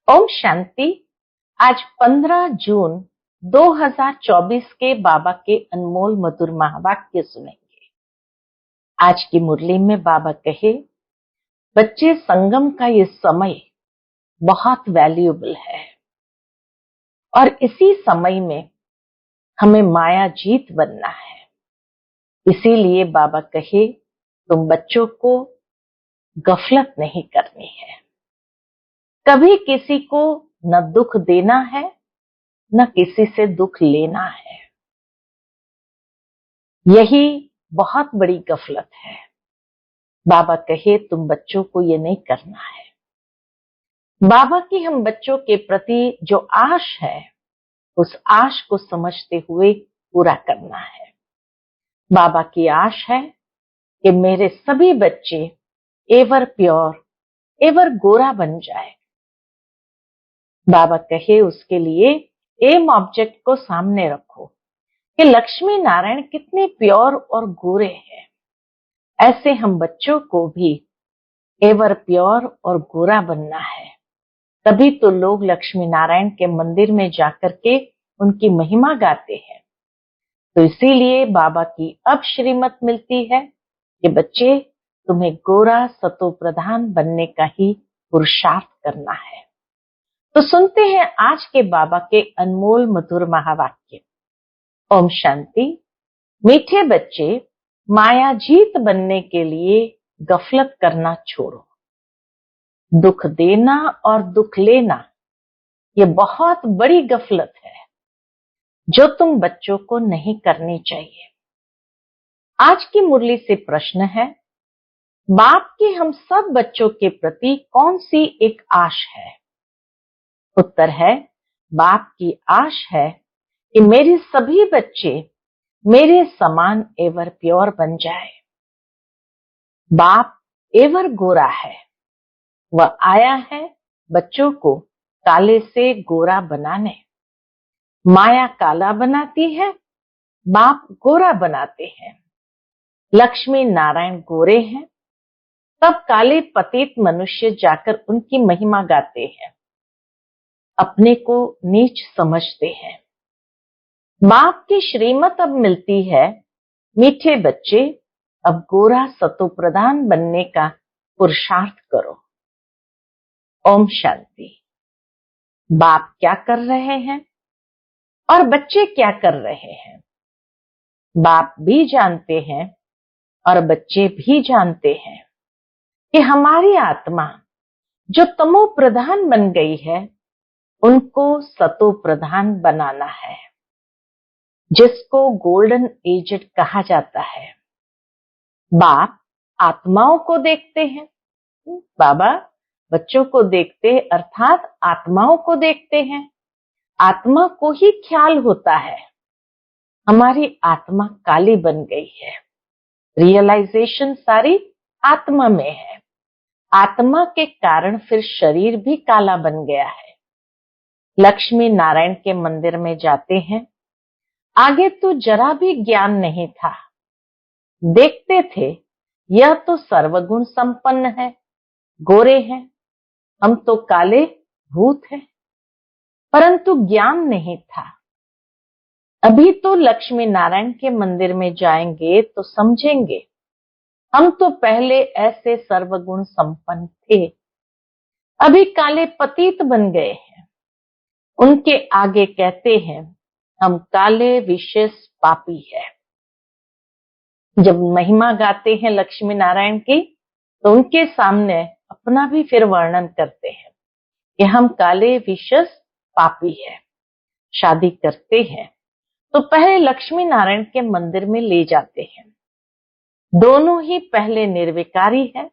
ओम शांति। आज 15 जून 2024 के बाबा के अनमोल मधुर महावाक्य सुनेंगे। आज की मुरली में बाबा कहे, बच्चे संगम का ये समय बहुत वैल्यूएबल है और इसी समय में हमें माया जीत बनना है। इसीलिए बाबा कहे, तुम बच्चों को गफलत नहीं करनी है। कभी किसी को न दुख देना है न किसी से दुख लेना है। यही बहुत बड़ी गफलत है। बाबा कहे, तुम बच्चों को ये नहीं करना है। बाबा की हम बच्चों के प्रति जो आश है, उस आश को समझते हुए पूरा करना है। बाबा की आश है कि मेरे सभी बच्चे एवर प्योर, एवर गोरा बन जाए। बाबा कहे, उसके लिए एम ऑब्जेक्ट को सामने रखो कि लक्ष्मी नारायण कितने प्योर और गोरे हैं। ऐसे हम बच्चों को भी एवर प्योर और गोरा बनना है। तभी तो लोग लक्ष्मी नारायण के मंदिर में जाकर के उनकी महिमा गाते हैं। तो इसीलिए बाबा की अब श्रीमत मिलती है कि बच्चे, तुम्हें गोरा सतो प्रधान बनने का ही पुरुषार्थ करना है। तो सुनते हैं आज के बाबा के अनमोल मधुर महावाक्य। ओम शांति। मीठे बच्चे, माया जीत बनने के लिए गफलत करना छोड़ो। दुख देना और दुख लेना ये बहुत बड़ी गफलत है जो तुम बच्चों को नहीं करनी चाहिए। आज की मुरली से प्रश्न है, बाप की हम सब बच्चों के प्रति कौन सी एक आश है? उत्तर है, बाप की आश है कि मेरे सभी बच्चे मेरे समान एवर प्योर बन जाए। बाप एवर गोरा है। वह आया है बच्चों को काले से गोरा बनाने। माया काला बनाती है, बाप गोरा बनाते हैं। लक्ष्मी नारायण गोरे हैं, तब काले पतित मनुष्य जाकर उनकी महिमा गाते हैं। अपने को नीच समझते हैं। बाप की श्रीमत अब मिलती है, मीठे बच्चे अब गोरा सतो प्रधान बनने का पुरुषार्थ करो। ओम शांति। बाप क्या कर रहे हैं और बच्चे क्या कर रहे हैं? बाप भी जानते हैं और बच्चे भी जानते हैं कि हमारी आत्मा जो तमो प्रधान बन गई है, उनको सतो प्रधान बनाना है, जिसको गोल्डन एजेड कहा जाता है। बाप आत्माओं को देखते हैं। बाबा बच्चों को देखते अर्थात आत्माओं को देखते हैं। आत्मा को ही ख्याल होता है हमारी आत्मा काली बन गई है। रियलाइजेशन सारी आत्मा में है। आत्मा के कारण फिर शरीर भी काला बन गया है। लक्ष्मी नारायण के मंदिर में जाते हैं। आगे तो जरा भी ज्ञान नहीं था। देखते थे यह तो सर्वगुण संपन्न है, गोरे हैं, हम तो काले भूत हैं, परंतु ज्ञान नहीं था। अभी तो लक्ष्मी नारायण के मंदिर में जाएंगे तो समझेंगे, हम तो पहले ऐसे सर्वगुण संपन्न थे, अभी काले पतित बन गए हैं। उनके आगे कहते हैं, हम काले विशेष पापी है। जब महिमा गाते हैं लक्ष्मी नारायण की, तो उनके सामने अपना भी फिर वर्णन करते हैं कि हम काले विशेष पापी है। शादी करते हैं तो पहले लक्ष्मी नारायण के मंदिर में ले जाते हैं। दोनों ही पहले निर्विकारी है,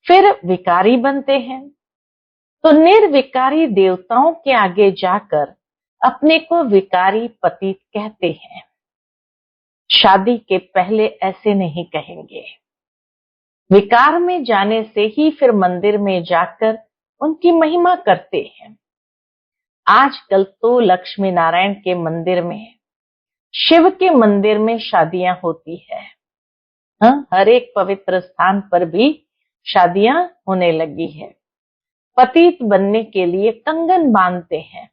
फिर विकारी बनते हैं। तो निर्विकारी देवताओं के आगे जाकर अपने को विकारी पतित कहते हैं। शादी के पहले ऐसे नहीं कहेंगे। विकार में जाने से ही फिर मंदिर में जाकर उनकी महिमा करते हैं। आजकल तो लक्ष्मी नारायण के मंदिर में, शिव के मंदिर में शादियां होती है। हर एक पवित्र स्थान पर भी शादियां होने लगी है। पतित बनने के लिए कंगन बांधते हैं,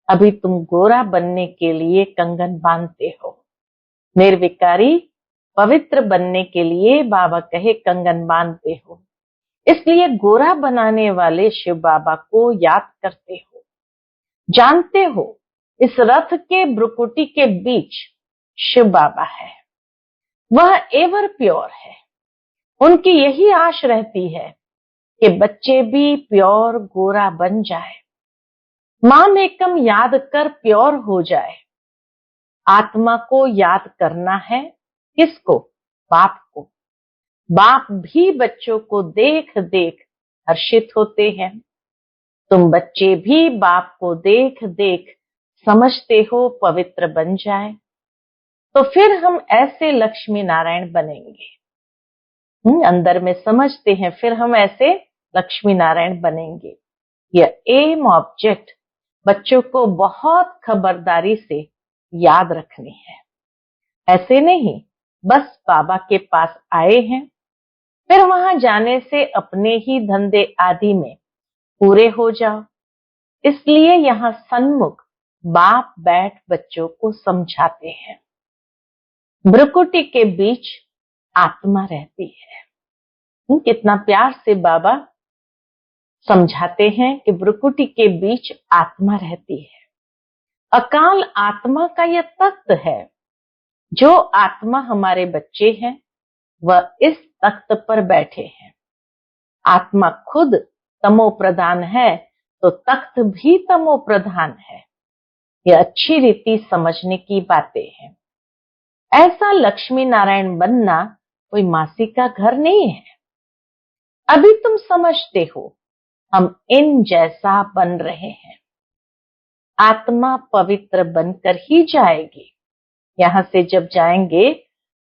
अभी तुम गोरा बनने के लिए कंगन बांधते हो। निर्विकारी पवित्र बनने के लिए बाबा कहे कंगन बांधते हो, इसलिए गोरा बनाने वाले शिव बाबा को याद करते हो। जानते हो इस रथ के भ्रुकुटी के बीच शिव बाबा है, वह एवर प्योर है। उनकी यही आश रहती है कि बच्चे भी प्योर गोरा बन जाए, माम एकम याद कर प्योर हो जाए। आत्मा को याद करना है, किसको? बाप को। बाप भी बच्चों को देख देख हर्षित होते हैं। तुम बच्चे भी बाप को देख देख समझते हो पवित्र बन जाए, तो फिर हम ऐसे लक्ष्मी नारायण बनेंगे। अंदर में समझते हैं, फिर हम ऐसे लक्ष्मी नारायण बनेंगे। यह एम ऑब्जेक्ट बच्चों को बहुत खबरदारी से याद रखनी है। ऐसे नहीं बस बाबा के पास आए हैं, फिर वहां जाने से अपने ही धंधे आदि में पूरे हो जाओ। इसलिए यहाँ सन्मुख बाप बैठ बच्चों को समझाते हैं। भ्रुकुटी के बीच आत्मा रहती है। कितना प्यार से बाबा समझाते हैं कि भ्रुकुटी के बीच आत्मा रहती है। अकाल आत्मा का यह तख्त है। जो आत्मा हमारे बच्चे हैं वह इस तख्त पर बैठे हैं। आत्मा खुद तमो प्रधान है तो तख्त भी तमो प्रधान है। यह अच्छी रीति समझने की बातें हैं। ऐसा लक्ष्मी नारायण बनना कोई मासी का घर नहीं है। अभी तुम समझते हो हम इन जैसा बन रहे हैं। आत्मा पवित्र बनकर ही जाएगी। यहां से जब जाएंगे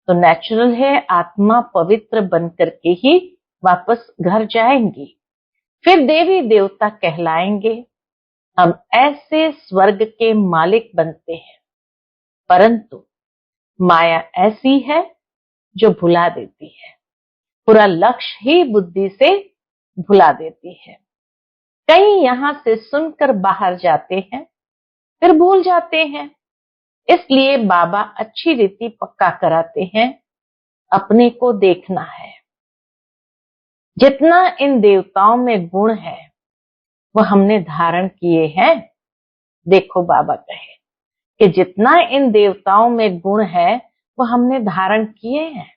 तो नेचुरल है आत्मा पवित्र बनकर के ही वापस घर जाएंगी, फिर देवी देवता कहलाएंगे। हम ऐसे स्वर्ग के मालिक बनते हैं, परंतु माया ऐसी है जो भुला देती है। पूरा लक्ष्य ही बुद्धि से भुला देती है। कई यहां से सुनकर बाहर जाते हैं, फिर भूल जाते हैं। इसलिए बाबा अच्छी रीति पक्का कराते हैं, अपने को देखना है। जितना इन देवताओं में गुण है वह हमने धारण किए हैं। देखो बाबा कहे कि जितना इन देवताओं में गुण है वह हमने धारण किए हैं।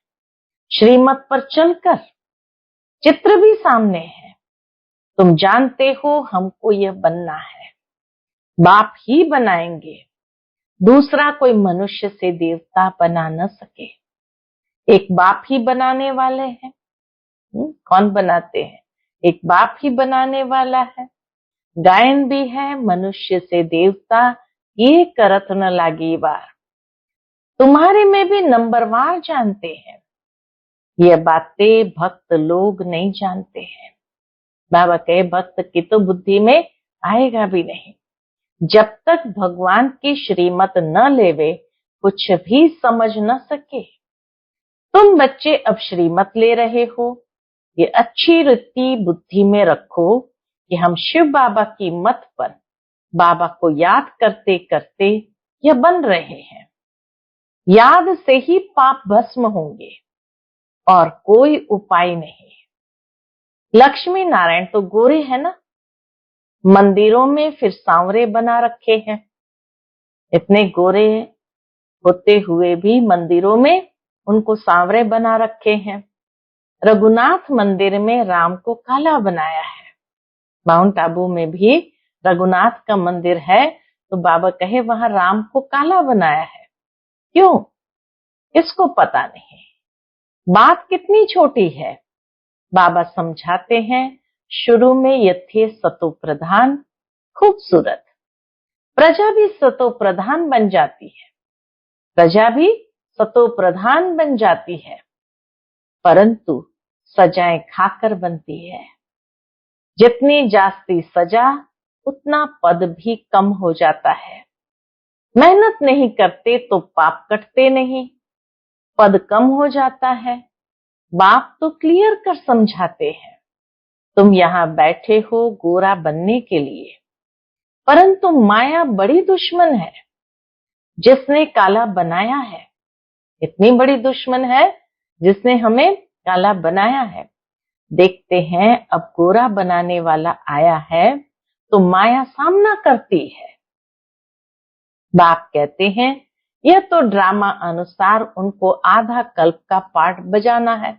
श्रीमत पर चलकर चित्र भी सामने है। तुम जानते हो हमको यह बनना है, बाप ही बनाएंगे। दूसरा कोई मनुष्य से देवता बना न सके। एक बाप ही बनाने वाले हैं। कौन बनाते हैं? एक बाप ही बनाने वाला है। गायन भी है, मनुष्य से देवता ये करत न लागी बार। तुम्हारे में भी नंबरवार जानते हैं। ये बातें भक्त लोग नहीं जानते हैं। बाबा कहे भक्त की तो बुद्धि में आएगा भी नहीं। जब तक भगवान की श्रीमत न लेवे कुछ भी समझ न सके। तुम बच्चे अब श्रीमत ले रहे हो, ये अच्छी रीति बुद्धि में रखो कि हम शिव बाबा की मत पर बाबा को याद करते करते यह बन रहे हैं। याद से ही पाप भस्म होंगे और कोई उपाय नहीं। लक्ष्मी नारायण तो गोरे है ना, मंदिरों में फिर सांवरे बना रखे हैं। इतने गोरे होते हुए भी मंदिरों में उनको सांवरे बना रखे हैं। रघुनाथ मंदिर में राम को काला बनाया है। माउंट आबू में भी रघुनाथ का मंदिर है, तो बाबा कहे वहां राम को काला बनाया है। क्यों? इसको पता नहीं। बात कितनी छोटी है। बाबा समझाते हैं, शुरू में ये थे सतो प्रधान, खूबसूरत। प्रजा भी सतो प्रधान बन जाती है। प्रजा भी सतो प्रधान बन जाती है, परंतु सजाएं खाकर बनती है। जितनी जास्ती सजा उतना पद भी कम हो जाता है। मेहनत नहीं करते तो पाप कटते नहीं, पद कम हो जाता है। बाप तो क्लियर कर समझाते हैं। तुम यहाँ बैठे हो गोरा बनने के लिए, परंतु माया बड़ी दुश्मन है जिसने काला बनाया है। इतनी बड़ी दुश्मन है जिसने हमें काला बनाया है। देखते हैं अब गोरा बनाने वाला आया है तो माया सामना करती है। बाप कहते हैं यह तो ड्रामा अनुसार उनको आधा कल्प का पार्ट बजाना है।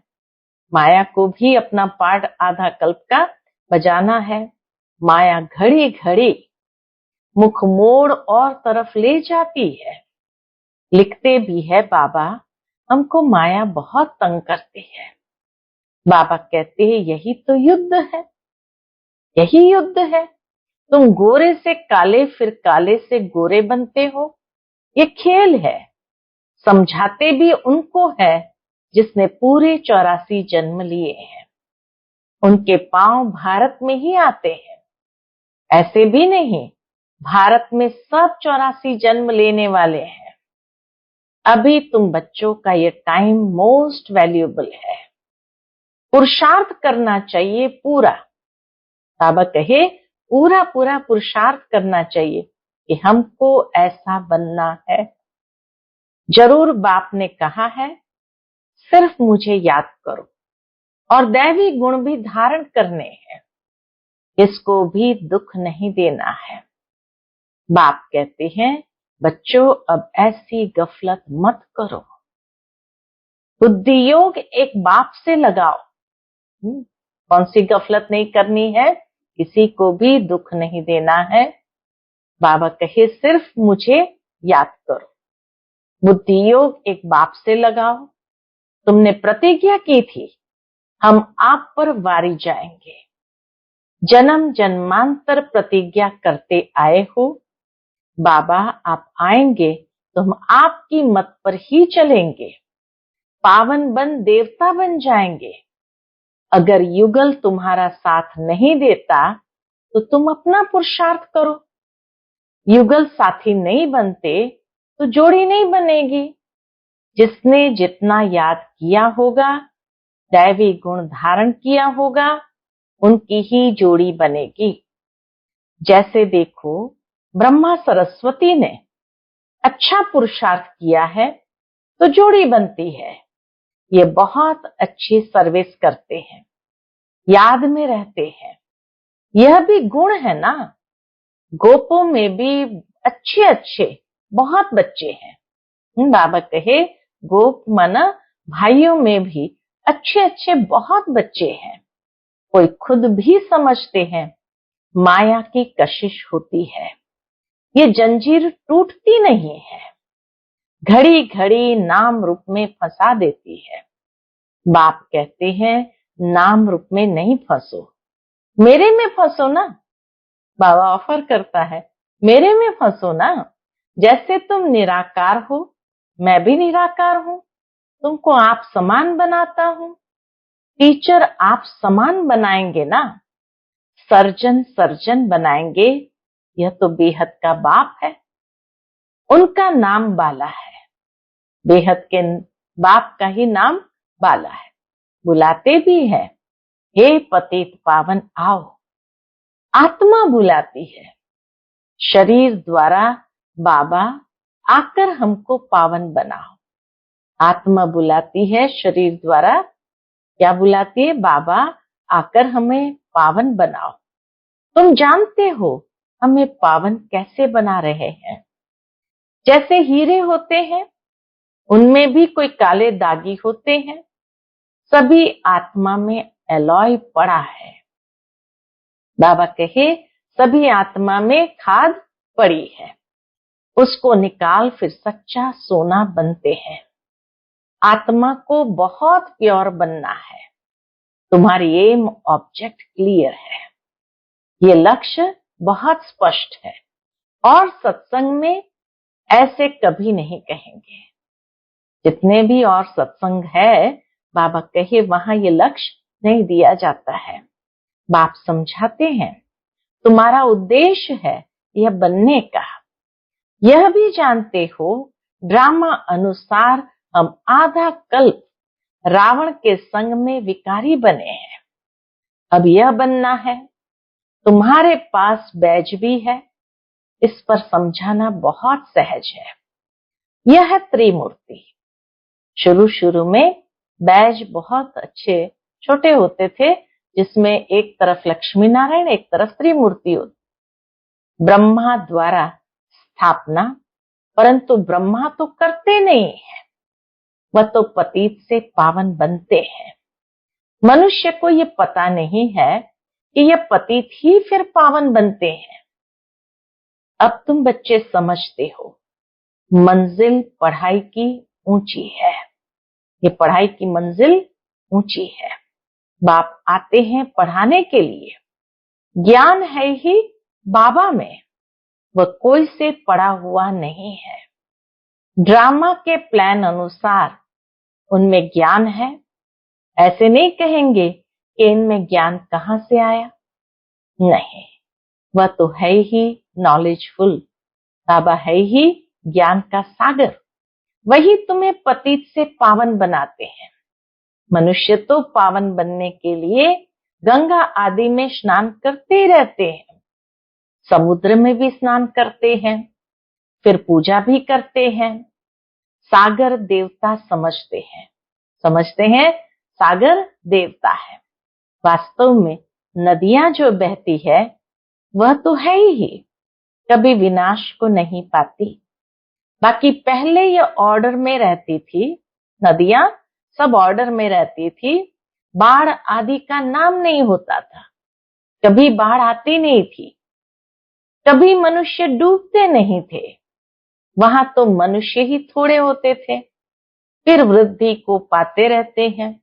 माया को भी अपना पार्ट आधा कल्प का बजाना है। माया घड़ी घड़ी मुख मोड़ और तरफ ले जाती है। लिखते भी है बाबा हमको माया बहुत तंग करती है। बाबा कहते हैं यही तो युद्ध है, यही युद्ध है। तुम गोरे से काले फिर काले से गोरे बनते हो, ये खेल है। समझाते भी उनको है जिसने पूरे 84 जन्म लिए हैं। उनके पांव भारत में ही आते हैं, ऐसे भी नहीं भारत में सब 84 जन्म लेने वाले हैं। अभी तुम बच्चों का ये टाइम मोस्ट वैल्यूएबल है। पुरुषार्थ करना चाहिए पूरा। बाबा कहे पूरा पूरा पुरुषार्थ करना चाहिए कि हमको ऐसा बनना है। जरूर बाप ने कहा है सिर्फ मुझे याद करो और दैवी गुण भी धारण करने हैं, इसको भी दुख नहीं देना है। बाप कहते हैं बच्चों अब ऐसी गफलत मत करो। बुद्धि योग एक बाप से लगाओ। कौन सी गफलत नहीं करनी है, किसी को भी दुख नहीं देना है। बाबा कहे सिर्फ मुझे याद करो। बुद्धि योग एक बाप से लगाओ। तुमने प्रतिज्ञा की थी हम आप पर वारी जाएंगे। जन्म जन्मांतर प्रतिज्ञा करते आए हो। बाबा आप आएंगे तो हम आपकी मत पर ही चलेंगे, पावन बन देवता बन जाएंगे। अगर युगल तुम्हारा साथ नहीं देता तो तुम अपना पुरुषार्थ करो। युगल साथी नहीं बनते तो जोड़ी नहीं बनेगी। जिसने जितना याद किया होगा, दैवी गुण धारण किया होगा, उनकी ही जोड़ी बनेगी। जैसे देखो ब्रह्मा सरस्वती ने अच्छा पुरुषार्थ किया है तो जोड़ी बनती है। ये बहुत अच्छी सर्विस करते हैं, याद में रहते हैं। यह भी गुण है ना। गोपों में भी अच्छे अच्छे बहुत बच्चे हैं। बाबा कहे गोप मना भाइयों में भी अच्छे अच्छे बहुत बच्चे हैं। कोई खुद भी समझते हैं माया की कशिश होती है, ये जंजीर टूटती नहीं है, घड़ी घड़ी नाम रूप में फंसा देती है। बाप कहते हैं नाम रूप में नहीं फंसो, मेरे में फंसो ना। बाबा ऑफर करता है मेरे में फंसो ना। जैसे तुम निराकार हो मैं भी निराकार हूं, तुमको आप समान बनाता हूं। टीचर आप समान बनाएंगे ना, सर्जन सर्जन बनाएंगे। यह तो बेहद का बाप है, उनका नाम बाला है। बेहद के बाप का ही नाम बाला है। बुलाते भी है हे पतित पावन आओ। आत्मा बुलाती है, शरीर द्वारा बाबा आकर हमको पावन बनाओ। आत्मा बुलाती है शरीर द्वारा, क्या बुलाती है? बाबा आकर हमें पावन बनाओ। तुम जानते हो हमें पावन कैसे बना रहे हैं। जैसे हीरे होते हैं उनमें भी कोई काले दागी होते हैं, सभी आत्मा में एलॉय पड़ा है। बाबा कहे सभी आत्मा में खाद पड़ी है, उसको निकाल फिर सच्चा सोना बनते हैं। आत्मा को बहुत प्योर बनना है। तुम्हारी एम ऑब्जेक्ट क्लियर है, ये लक्ष्य बहुत स्पष्ट है और सत्संग में ऐसे कभी नहीं कहेंगे। जितने भी और सत्संग है बाबा कहे वहां ये लक्ष्य नहीं दिया जाता है। बाप समझाते हैं तुम्हारा उद्देश्य है यह बनने का। यह भी जानते हो ड्रामा अनुसार हम आधा कल्प रावण के संग में विकारी बने हैं। अब यह बनना है। तुम्हारे पास बैज भी है, इस पर समझाना बहुत सहज है। यह है त्रिमूर्ति। शुरू शुरू में बैज बहुत अच्छे छोटे होते थे, जिसमें एक तरफ लक्ष्मी नारायण, एक तरफ त्रिमूर्ति होती। ब्रह्मा द्वारा स्थापना, परंतु ब्रह्मा तो करते नहीं है, वह तो पतित से पावन बनते हैं। मनुष्य को ये पता नहीं है कि ये पतित ही फिर पावन बनते हैं। अब तुम बच्चे समझते हो, मंजिल पढ़ाई की ऊंची है। ये पढ़ाई की मंजिल ऊंची है। बाप आते हैं पढ़ाने के लिए। ज्ञान है ही बाबा में, वह कोई से पढ़ा हुआ नहीं है। ड्रामा के प्लान अनुसार उनमें ज्ञान है। ऐसे नहीं कहेंगे कि इनमें ज्ञान कहां से आया। नहीं, वह तो है ही नॉलेजफुल। बाबा है ही ज्ञान का सागर। वही तुम्हें पतित से पावन बनाते हैं। मनुष्य तो पावन बनने के लिए गंगा आदि में स्नान करते रहते हैं, समुद्र में भी स्नान करते हैं, फिर पूजा भी करते हैं। सागर देवता समझते हैं सागर देवता है। वास्तव में नदियां जो बहती है वह तो है ही, कभी विनाश को नहीं पाती। बाकी पहले ये ऑर्डर में रहती थी, नदियां सब ऑर्डर में रहती थी। बाढ़ आदि का नाम नहीं होता था, कभी बाढ़ आती नहीं थी, कभी मनुष्य डूबते नहीं थे। वहां तो मनुष्य ही थोड़े होते थे। फिर वृद्धि को पाते रहते हैं,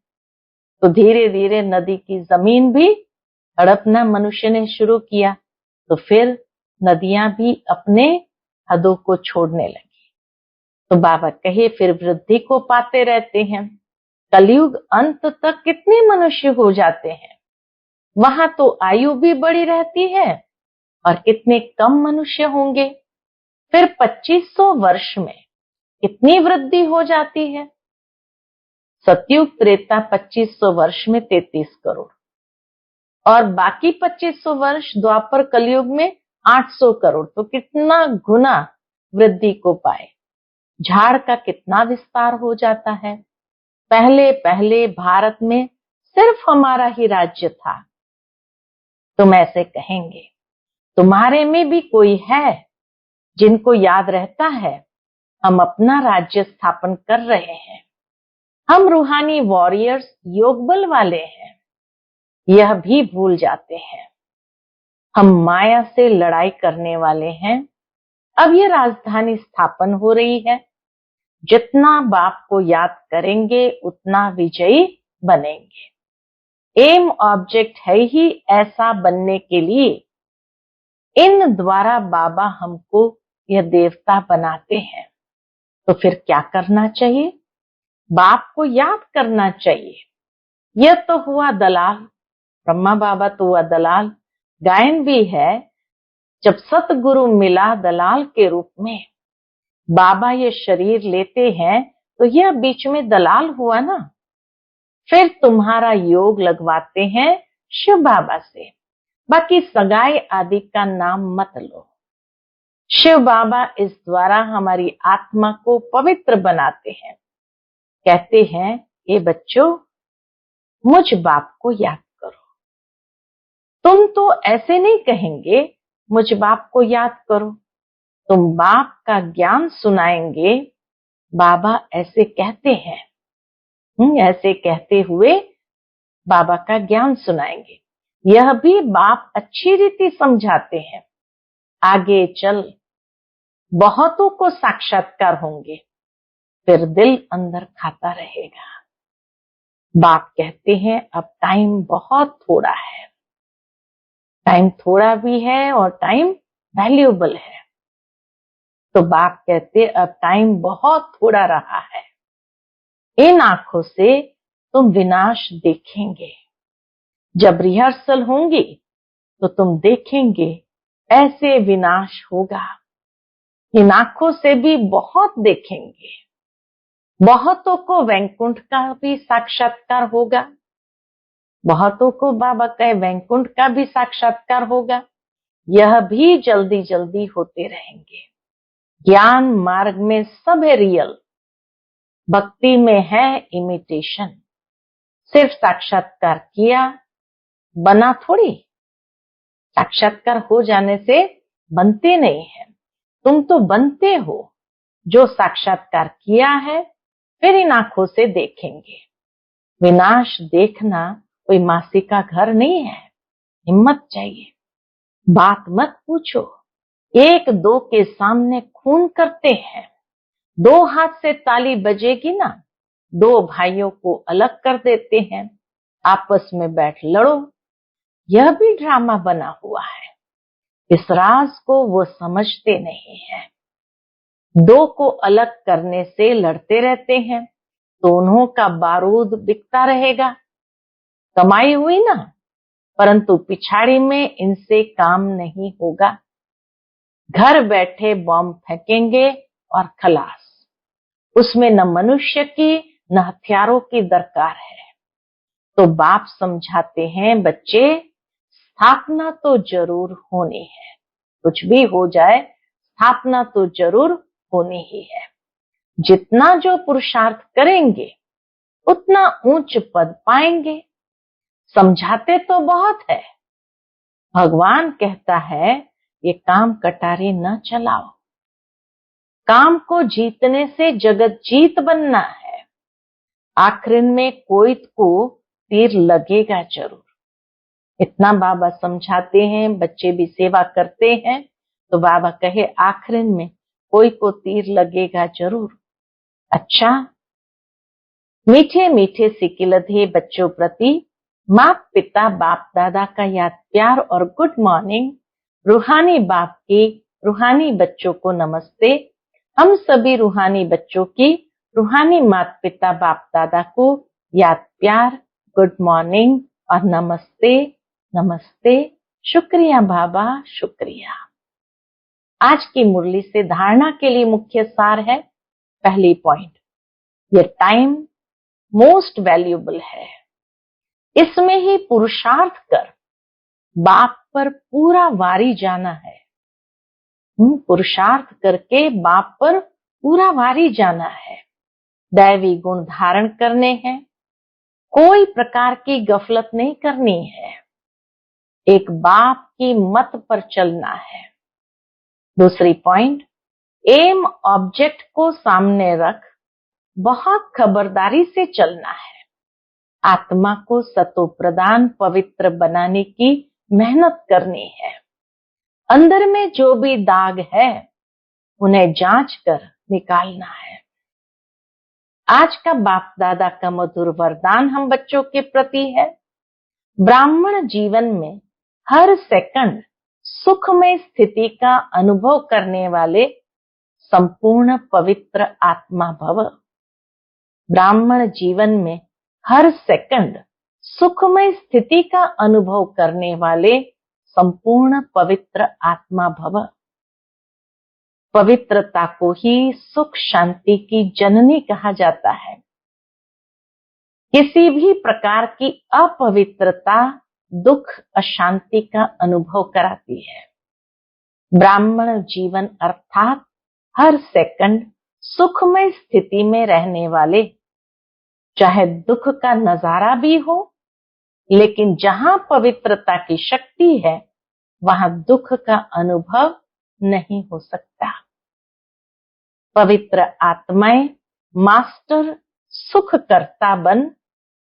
तो धीरे धीरे नदी की जमीन भी हड़पना मनुष्य ने शुरू किया, तो फिर नदियां भी अपने हदों को छोड़ने लगी। तो बाबा कहे फिर वृद्धि को पाते रहते हैं। कलयुग अंत तक कितने मनुष्य हो जाते हैं, वहां तो आयु भी बड़ी रहती है और कितने कम मनुष्य होंगे। फिर 2500 वर्ष में कितनी वृद्धि हो जाती है। सतयुग त्रेता 2500 वर्ष में 33 करोड़ और बाकी 2500 वर्ष द्वापर कलयुग में 800 करोड़। तो कितना गुना वृद्धि को पाए। झाड़ का कितना विस्तार हो जाता है। पहले पहले भारत में सिर्फ हमारा ही राज्य था। तुम ऐसे कहेंगे, तुम्हारे में भी कोई है जिनको याद रहता है हम अपना राज्य स्थापन कर रहे हैं। हम रूहानी वॉरियर्स योग बल वाले हैं, यह भी भूल जाते हैं। हम माया से लड़ाई करने वाले हैं। अब यह राजधानी स्थापन हो रही है। जितना बाप को याद करेंगे उतना विजयी बनेंगे। एम ऑब्जेक्ट है ही ऐसा बनने के लिए। इन द्वारा बाबा हमको यह देवता बनाते हैं। तो फिर क्या करना चाहिए? बाप को याद करना चाहिए। यह तो हुआ दलाल, ब्रह्मा बाबा तो हुआ दलाल। गायन भी है, जब सतगुरु मिला दलाल के रूप में। बाबा ये शरीर लेते हैं तो यह बीच में दलाल हुआ ना। फिर तुम्हारा योग लगवाते हैं शिव बाबा से। बाकी सगाई आदि का नाम मत लो। शिव बाबा इस द्वारा हमारी आत्मा को पवित्र बनाते हैं। कहते हैं, ये बच्चों मुझ बाप को याद करो। तुम तो ऐसे नहीं कहेंगे मुझ बाप को याद करो, तुम बाप का ज्ञान सुनाएंगे। बाबा ऐसे कहते हैं, ऐसे कहते हुए बाबा का ज्ञान सुनाएंगे। यह भी बाप अच्छी रीति समझाते हैं। आगे चल बहुतों को साक्षात्कार होंगे, फिर दिल अंदर खाता रहेगा। बाप कहते हैं अब टाइम बहुत थोड़ा है। टाइम थोड़ा भी है और टाइम वैल्यूएबल है। तो बाप कहते अब टाइम बहुत थोड़ा रहा है। इन आंखों से तुम विनाश देखेंगे। जब रिहर्सल होंगी तो तुम देखेंगे ऐसे विनाश होगा। इन आंखों से भी बहुत देखेंगे। बहुतों को वैकुंठ का भी साक्षात्कार होगा। बहुतों को बाबा कहे वैकुंठ का भी साक्षात्कार होगा, यह भी जल्दी जल्दी होते रहेंगे। ज्ञान मार्ग में सब है रियल, भक्ति में है इमिटेशन। सिर्फ साक्षात्कार किया बना थोड़ी, साक्षात्कार हो जाने से बनते नहीं है। तुम तो बनते हो जो साक्षात्कार किया है, फिर इन आंखों से देखेंगे। विनाश देखना कोई मासी का घर नहीं है। हिम्मत चाहिए, बात मत पूछो। एक दो के सामने खून करते हैं, दो हाथ से ताली बजेगी ना, दो भाइयों को अलग कर देते हैं, आपस में बैठ लड़ो। यह भी ड्रामा बना हुआ है। इस राज को वो समझते नहीं है। दो को अलग करने से लड़ते रहते हैं, दोनों का बारूद बिकता रहेगा। कमाई हुई ना, परंतु पिछाड़ी में इनसे काम नहीं होगा। घर बैठे बॉम्ब फेंकेंगे और खलास। उसमें न मनुष्य की न हथियारों की दरकार है। तो बाप समझाते हैं, बच्चे स्थापना तो जरूर होनी है, कुछ भी हो जाए स्थापना तो जरूर होनी ही है। जितना जो पुरुषार्थ करेंगे उतना ऊंच पद पाएंगे। समझाते तो बहुत है। भगवान कहता है ये काम कटारी न चलाओ। काम को जीतने से जगत जीत बनना है। आखिर में कोई को तीर लगेगा जरूर। इतना बाबा समझाते हैं, बच्चे भी सेवा करते हैं, तो बाबा कहे आखिर में कोई को तीर लगेगा जरूर। अच्छा, मीठे मीठे सिकिलधे बच्चों प्रति माँ पिता बाप दादा का याद प्यार और गुड मॉर्निंग। रूहानी बाप की रूहानी बच्चों को नमस्ते। हम सभी रूहानी बच्चों की रूहानी माता पिता बाप दादा को याद प्यार, गुड मॉर्निंग और नमस्ते नमस्ते। शुक्रिया बाबा, शुक्रिया। आज की मुरली से धारणा के लिए मुख्य सार है, पहली पॉइंट, ये टाइम मोस्ट वैल्यूएबल है। इसमें ही पुरुषार्थ कर बाप पर पूरा वारी जाना है। पुरुषार्थ करके बाप पर पूरा वारी जाना है। दैवी गुण धारण करने हैं, कोई प्रकार की गफलत नहीं करनी है। एक बाप की मत पर चलना है। दूसरी पॉइंट, एम ऑब्जेक्ट को सामने रख बहुत खबरदारी से चलना है। आत्मा को सतो प्रदान पवित्र बनाने की मेहनत करनी है। अंदर में जो भी दाग है उन्हें जांच कर निकालना है। आज का बाप दादा का मधुर वरदान हम बच्चों के प्रति है, ब्राह्मण जीवन में हर सेकंड सुखमय स्थिति का अनुभव करने वाले संपूर्ण पवित्र आत्मा भव। ब्राह्मण जीवन में हर सेकंड सुखमय स्थिति का अनुभव करने वाले संपूर्ण पवित्र आत्मा भव। पवित्रता को ही सुख शांति की जननी कहा जाता है। किसी भी प्रकार की अपवित्रता दुख अशांति का अनुभव कराती है। ब्राह्मण जीवन अर्थात हर सेकंड सुखमय स्थिति में रहने वाले, चाहे दुख का नजारा भी हो, लेकिन जहां पवित्रता की शक्ति है वहां दुख का अनुभव नहीं हो सकता। पवित्र आत्माएं मास्टर सुख करता बन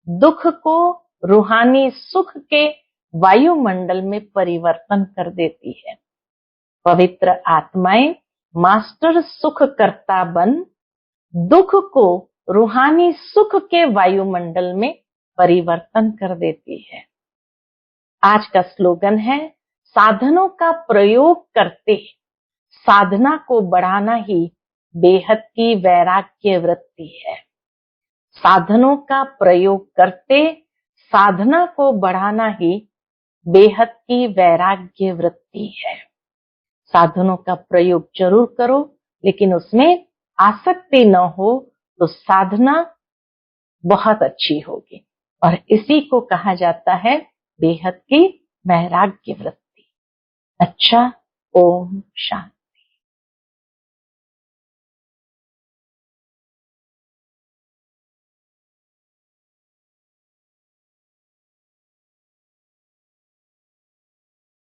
दुख को रूहानी सुख के वायुमंडल में परिवर्तन कर देती है। पवित्र आत्माएं मास्टर सुख करता बन दुख को रूहानी सुख के वायुमंडल में परिवर्तन कर देती है। आज का स्लोगन है, साधनों का प्रयोग करते साधना को बढ़ाना ही बेहद की वैराग्य वृत्ति है। साधनों का प्रयोग करते साधना को बढ़ाना ही बेहद की वैराग्य वृत्ति है। साधनों का प्रयोग जरूर करो, लेकिन उसमें आसक्ति न हो तो साधना बहुत अच्छी होगी। और इसी को कहा जाता है बेहद की वैराग्य वृत्ति। अच्छा, ओम शांति।